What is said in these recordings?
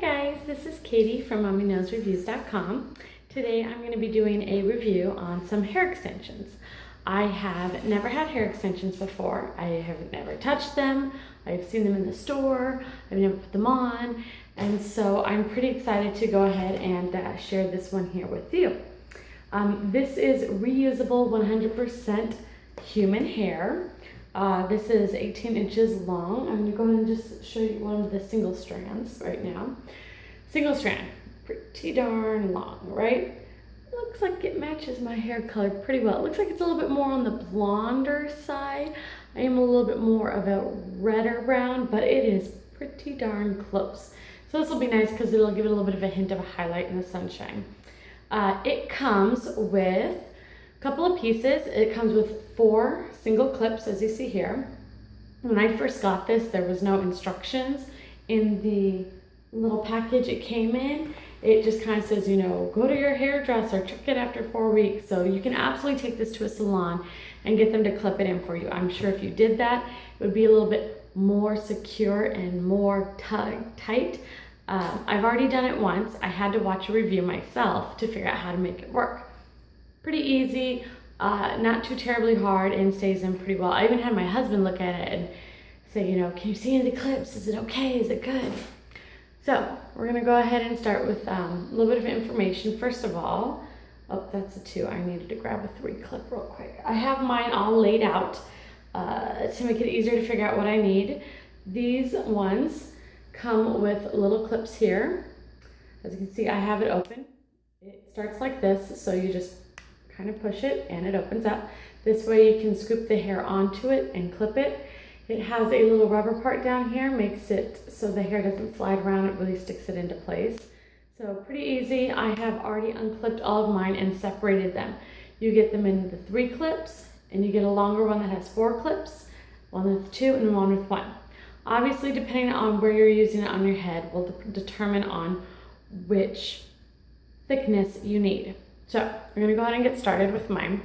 guys, this is Katie from MommyKnowsReviews.com. Today I'm going to be doing a review on some hair extensions. I have never had hair extensions before. I have never touched them. I've seen them in the store. I've never put them on. And so I'm pretty excited to go ahead and share this one here with you. This is reusable 100% human hair. This is 18 inches long. I'm going to go ahead and just show you one of the single strands right now. Single strand, pretty darn long, right? Looks like it matches my hair color pretty well. It looks like it's a little bit more on the blonder side. I am a little bit more of a redder brown, but it is pretty darn close. So this will be nice because it'll give it a little bit of a hint of a highlight in the sunshine. It comes with a couple of pieces. It comes with 4 single clips, as you see here. When I first got this, there was no instructions in the little package it came in. It just kind of says, you know, go to your hairdresser, check it after 4 weeks. So you can absolutely take this to a salon and get them to clip it in for you. I'm sure if you did that, it would be a little bit more secure and more tight. I've already done it once. I had to watch a review myself to figure out how to make it work. Pretty easy, not too terribly hard, and stays in pretty well. I even had my husband look at it and say, you know, can you see any of the clips? Is it okay? Is it good? So we're gonna go ahead and start with a little bit of information. First of all, oh, that's a 2. I needed to grab a 3 clip real quick. I have mine all laid out to make it easier to figure out what I need. These ones come with little clips here. As you can see, I have it open. It starts like this, so you just kind of push it and it opens up. This way you can scoop the hair onto it and clip it. It has a little rubber part down here, makes it so the hair doesn't slide around, it really sticks it into place. So pretty easy. I have already unclipped all of mine and separated them. You get them in the 3 clips, and you get a longer one that has 4 clips, one with 2 and one with 1. Obviously, depending on where you're using it on your head will determine on which thickness you need. So we're gonna go ahead and get started with mine.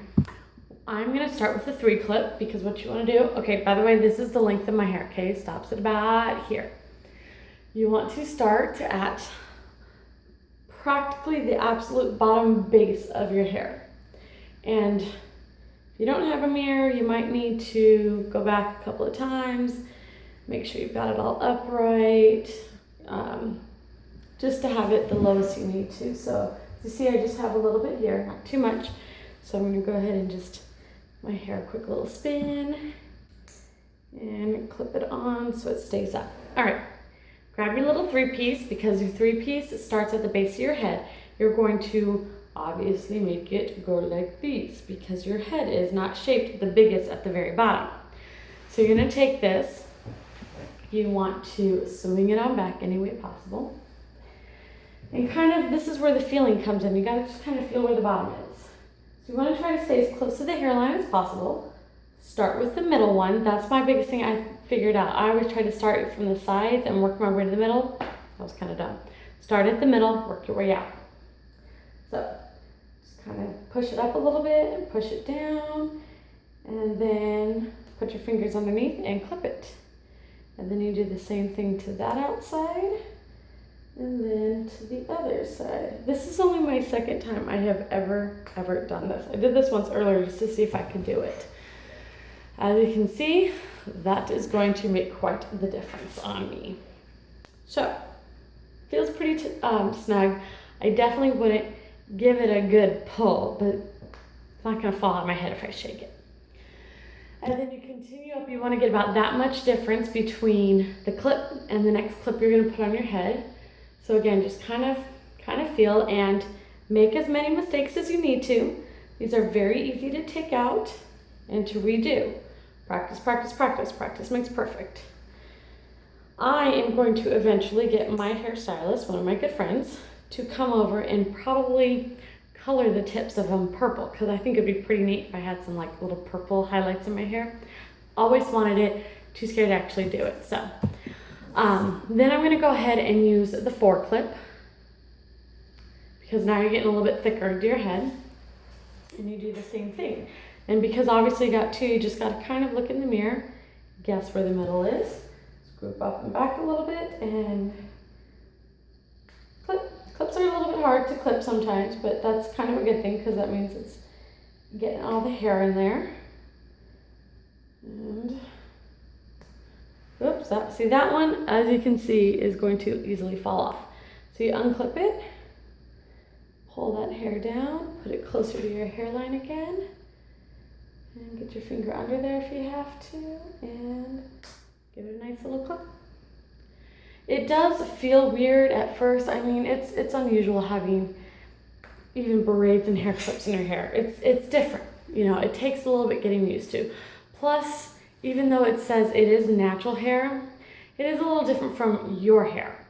I'm gonna start with the 3 clip because what you wanna do, okay, by the way, this is the length of my hair, okay? Stops at about here. You want to start at practically the absolute bottom base of your hair. And if you don't have a mirror, you might need to go back a couple of times, make sure you've got it all upright, just to have it the lowest you need to. So you see, I just have a little bit here, not too much. So I'm gonna go ahead and just, my hair, a quick little spin and clip it on so it stays up. All right, grab your little 3-piece because your 3-piece starts at the base of your head. You're going to obviously make it go like this because your head is not shaped the biggest at the very bottom. So you're gonna take this, you want to swing it on back any way possible. And kind of, this is where the feeling comes in. You gotta just kind of feel where the bottom is. So you wanna try to stay as close to the hairline as possible. Start with the middle one. That's my biggest thing I figured out. I always try to start from the sides and work my way to the middle. That was kind of dumb. Start at the middle, work your way out. So just kind of push it up a little bit and push it down. And then put your fingers underneath and clip it. And then you do the same thing to that outside. And then to the other side. This is only my 2nd time I have ever done this. I did this once earlier just to see if I could do it. As you can see, that is going to make quite the difference on me. So, feels pretty snug. I definitely wouldn't give it a good pull, but it's not gonna fall out of my head if I shake it. And then you continue up, you wanna get about that much difference between the clip and the next clip you're gonna put on your head. So again, just kind of feel and make as many mistakes as you need to. These are very easy to take out and to redo. Practice, practice, practice. Practice makes perfect. I am going to eventually get my hairstylist, one of my good friends, to come over and probably color the tips of them purple because I think it'd be pretty neat if I had some like little purple highlights in my hair. Always wanted it, too scared to actually do it. So. Then I'm gonna go ahead and use the 4 clip because now you're getting a little bit thicker to your head and you do the same thing. And because obviously you got 2, you just gotta kind of look in the mirror, guess where the middle is, scoop up and back a little bit and hard to clip sometimes, but that's kind of a good thing because that means it's getting all the hair in there. And oops, see that one, as you can see, is going to easily fall off. So you unclip it, pull that hair down, put it closer to your hairline again, and get your finger under there if you have to, and give it a nice little clip. It does feel weird at first. I mean, it's unusual having even braids and hair clips in your hair. It's different, you know, it takes a little bit getting used to. Plus, even though it says it is natural hair, it is a little different from your hair.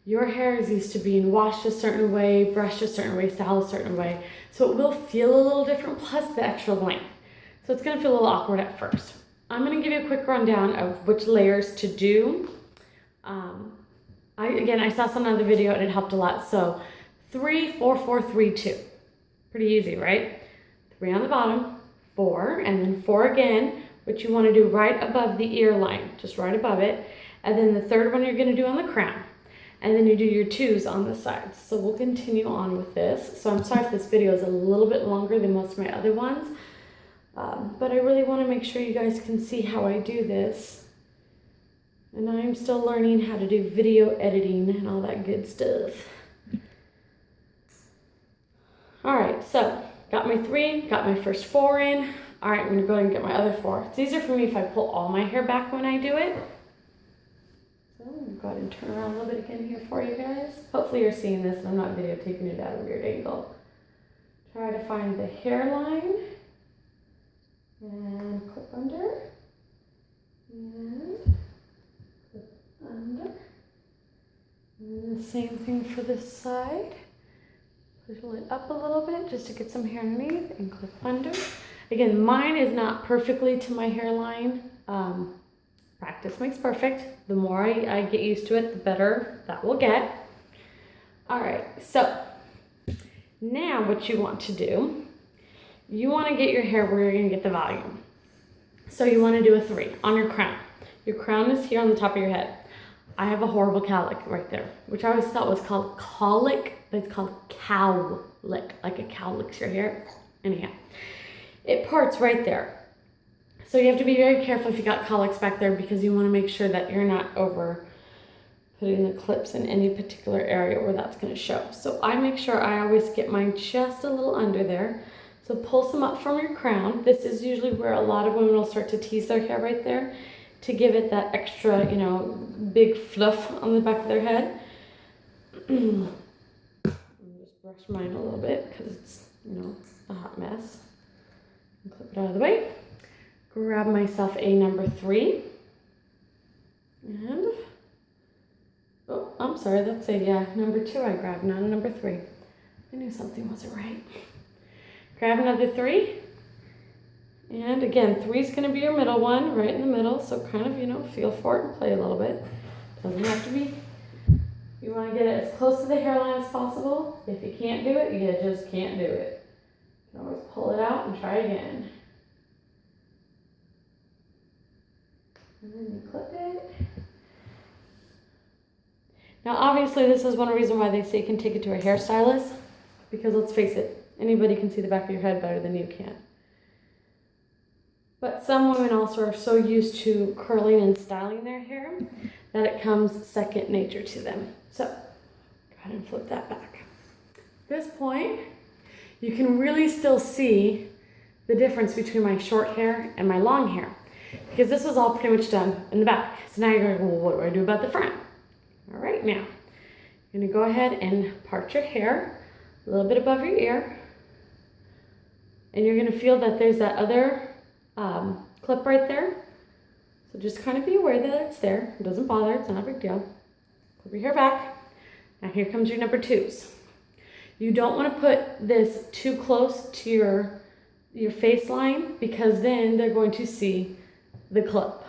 Your hair is used to being washed a certain way, brushed a certain way, styled a certain way, so it will feel a little different, plus the extra length. So it's gonna feel a little awkward at first. I'm gonna give you a quick rundown of which layers to do. I saw some other video and it helped a lot. So 3, 4, 4, 3, 2. Pretty easy, right? 3 on the bottom, 4, and then 4 again, which you want to do right above the ear line, just right above it. And then the third one you're going to do on the crown. And then you do your 2s on the sides. So we'll continue on with this. So I'm sorry if this video is a little bit longer than most of my other ones. But I really want to make sure you guys can see how I do this. And I'm still learning how to do video editing and all that good stuff. All right, so got my 3, got my first 4 in. All right, I'm gonna go ahead and get my other 4. It's easier for me if I pull all my hair back when I do it. So I'm gonna go ahead and turn around a little bit again here for you guys. Hopefully you're seeing this and I'm not videotaping it at a weird angle. Try to find the hairline and clip under. And clip under. And the same thing for this side. Pull it up a little bit just to get some hair underneath and clip under. Again, mine is not perfectly to my hairline. Practice makes perfect. The more I get used to it, the better that will get. All right, so now what you want to do, you want to get your hair where you're going to get the volume. So you want to do a 3 on your crown. Your crown is here on the top of your head. I have a horrible cowlick right there, which I always thought was called colic, but it's called cowlick, like a cow licks your hair. Anyhow, it parts right there. So you have to be very careful if you got colics back there because you want to make sure that you're not over putting the clips in any particular area where that's going to show. So I make sure I always get mine just a little under there. So pull some up from your crown. This is usually where a lot of women will start to tease their hair right there to give it that extra, you know, big fluff on the back of their head. Just brush mine a little bit because it's, you know, a hot mess. And clip it out of the way. Grab myself a number 3. And, oh, I'm sorry, that's a number 2 I grabbed, not a number 3. I knew something wasn't right. Grab another 3. And again, 3 is going to be your middle one, right in the middle. So kind of, you know, feel for it and play a little bit. Doesn't have to be. You want to get it as close to the hairline as possible. If you can't do it, you just can't do it. You can always pull it out and try again. And then you clip it. Now, obviously, this is one reason why they say you can take it to a hairstylist. Because let's face it, anybody can see the back of your head better than you can. But some women also are so used to curling and styling their hair that it comes second nature to them. So go ahead and flip that back. At this point, you can really still see the difference between my short hair and my long hair because this was all pretty much done in the back. So now you're going, well, what do I do about the front? All right, now you're going to go ahead and part your hair a little bit above your ear. And you're going to feel that there's that other clip right there. So just kind of be aware that it's there. It doesn't bother, it's not a big deal. Clip your hair back. Now here comes your number 2s. You don't want to put this too close to your face line because then they're going to see the clip.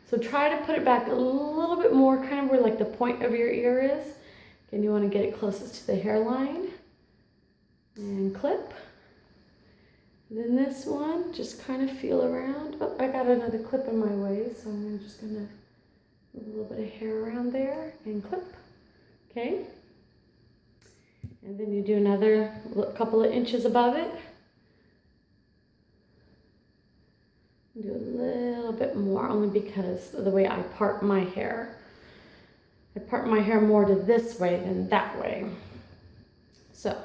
So try to put it back a little bit more, kind of where like the point of your ear is. Again, you want to get it closest to the hairline. And clip. Then this one, just kind of feel around. Oh, I got another clip in my way, so I'm just going to move a little bit of hair around there and clip. Okay. And then you do another couple of inches above it. Do a little bit more, only because of the way I part my hair. I part my hair more to this way than that way. So,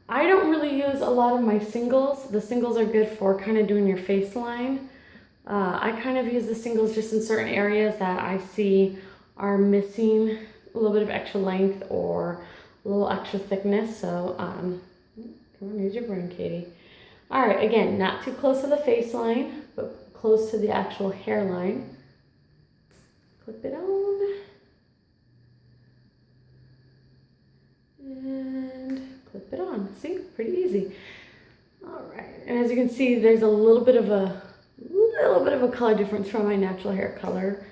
I don't really use a lot of my singles. The singles are good for kind of doing your face line. I kind of use the singles just in certain areas that I see are missing a little bit of extra length or a little extra thickness. So, come on, use your broom, Katie. All right, again, not too close to the face line, but close to the actual hairline. Clip it on. And clip it on. See, pretty easy. All right, and as you can see, there's a little bit of a color difference from my natural hair color,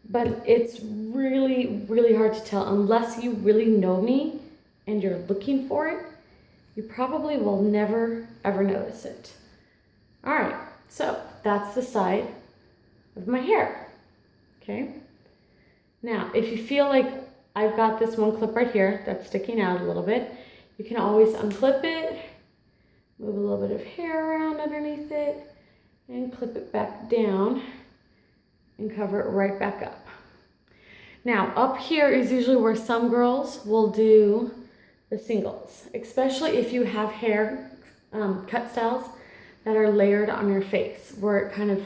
but it's really, really hard to tell unless you really know me and you're looking for it. You probably will never, ever notice it. All right, so that's the side of my hair, okay? Now, if you feel like I've got this one clip right here that's sticking out a little bit, you can always unclip it, move a little bit of hair around underneath it, and clip it back down and cover it right back up. Now, up here is usually where some girls will do the singles, especially if you have hair cut styles that are layered on your face, where it kind of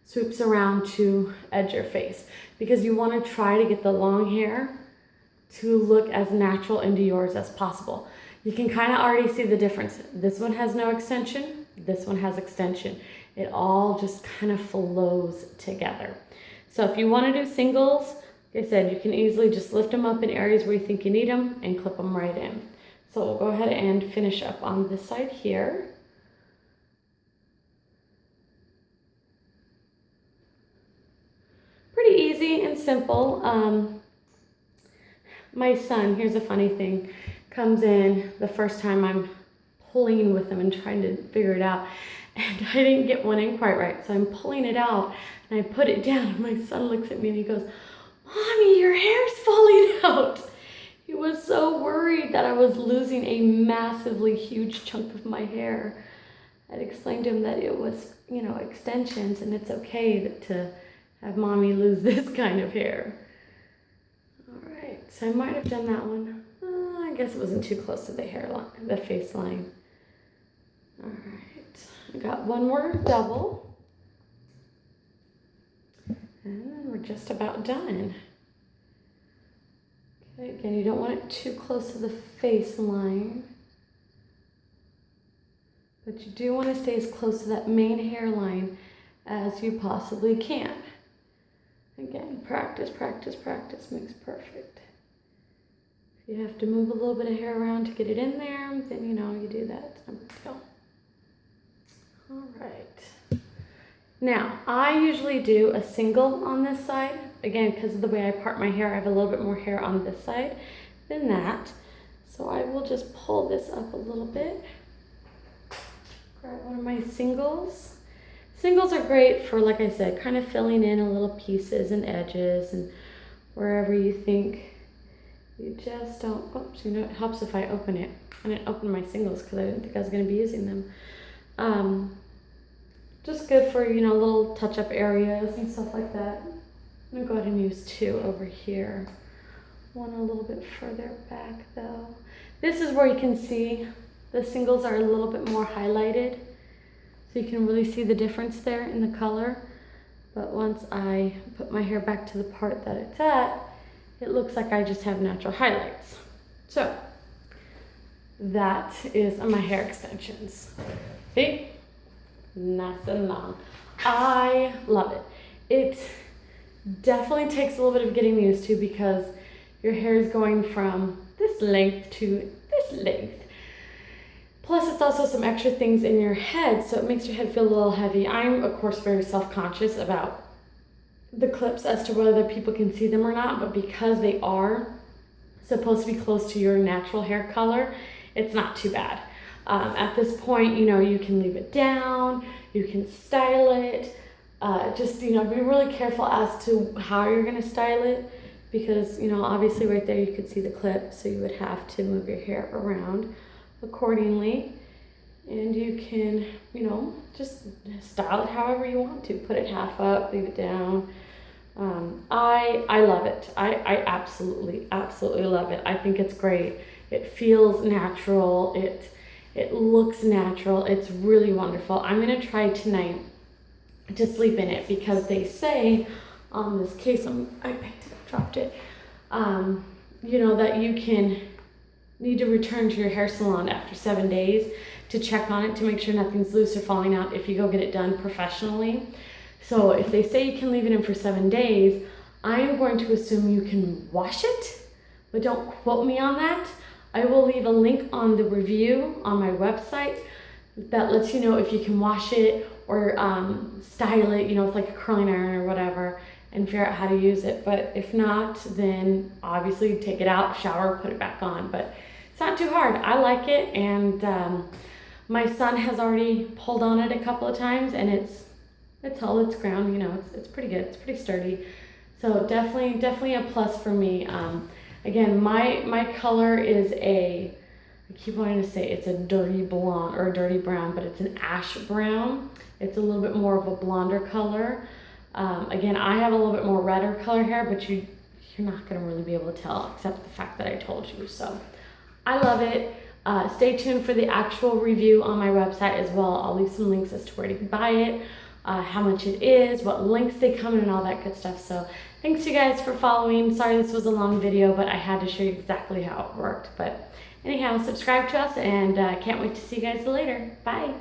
swoops around to edge your face, because you want to try to get the long hair to look as natural into yours as possible. You can kind of already see the difference. This one has no extension, this one has extension. It all just kind of flows together. So if you want to do singles, like I said, you can easily just lift them up in areas where you think you need them and clip them right in. So we'll go ahead and finish up on this side here. Pretty easy and simple. My son, here's a funny thing, comes in the first time I'm pulling with him and trying to figure it out. And I didn't get one in quite right. So I'm pulling it out and I put it down and my son looks at me and he goes, "Mommy, your hair's falling out." He was so worried that I was losing a massively huge chunk of my hair. I'd explained to him that it was, you know, extensions and it's okay to have Mommy lose this kind of hair. All right, so I might have done that one. I guess it wasn't too close to the hairline, the face line. All right, I got one more double. And then we're just about done. Okay, again, you don't want it too close to the face line, but you do want to stay as close to that main hairline as you possibly can. Again, practice, practice, practice makes perfect. If you have to move a little bit of hair around to get it in there, then you know, you do that. All right. Now, I usually do a single on this side. Again, because of the way I part my hair, I have a little bit more hair on this side than that. So I will just pull this up a little bit. Grab one of my singles. Singles are great for, like I said, kind of filling in a little pieces and edges and wherever you think you just don't, oops, you know, it helps if I open it. I didn't open my singles because I didn't think I was going to be using them. Just good for, you know, little touch-up areas and stuff like that. I'm going to go ahead and use two over here. One a little bit further back though. This is where you can see the singles are a little bit more highlighted. So you can really see the difference there in the color. But once I put my hair back to the part that it's at, it looks like I just have natural highlights. So that is my hair extensions. See? Nice and long. I love it. It definitely takes a little bit of getting used to because your hair is going from this length to this length. Plus, it's also some extra things in your head, so it makes your head feel a little heavy. I'm, of course, very self-conscious about the clips as to whether people can see them or not, but because they are supposed to be close to your natural hair color, it's not too bad. At this point, you know, you can leave it down, you can style it. Just, you know, be really careful as to how you're going to style it because, you know, obviously right there you could see the clip, so you would have to move your hair around accordingly. And you can, you know, just style it however you want to. Put it half up, leave it down. I love it. I absolutely love it. I think it's great. It feels natural. It looks natural. It's really wonderful. I'm gonna try tonight to sleep in it, because they say on this case, I picked it up, dropped it, you know, that you need to return to your hair salon after 7 days to check on it to make sure nothing's loose or falling out if you go get it done professionally. So if they say you can leave it in for 7 days, I am going to assume you can wash it, but don't quote me on that. I will leave a link on the review on my website that lets you know if you can wash it or style it, you know, with like a curling iron or whatever, and figure out how to use it. But if not, then obviously take it out, shower, put it back on. But it's not too hard. I like it, and my son has already pulled on it a couple of times, and it's held its ground. You know, it's pretty good. It's pretty sturdy. So definitely a plus for me. Again, my color is I keep wanting to say it's a dirty blonde or a dirty brown, but it's an ash brown. It's a little bit more of a blonder color. Again, I have a little bit more redder color hair, but you're not gonna really be able to tell, except the fact that I told you. So I love it. Stay tuned for the actual review on my website as well. I'll leave some links as to where to buy it, how much it is, what links they come in, and all that good stuff. So thanks you guys for following. Sorry this was a long video, but I had to show you exactly how it worked. But anyhow, subscribe to us, and can't wait to see you guys later. Bye.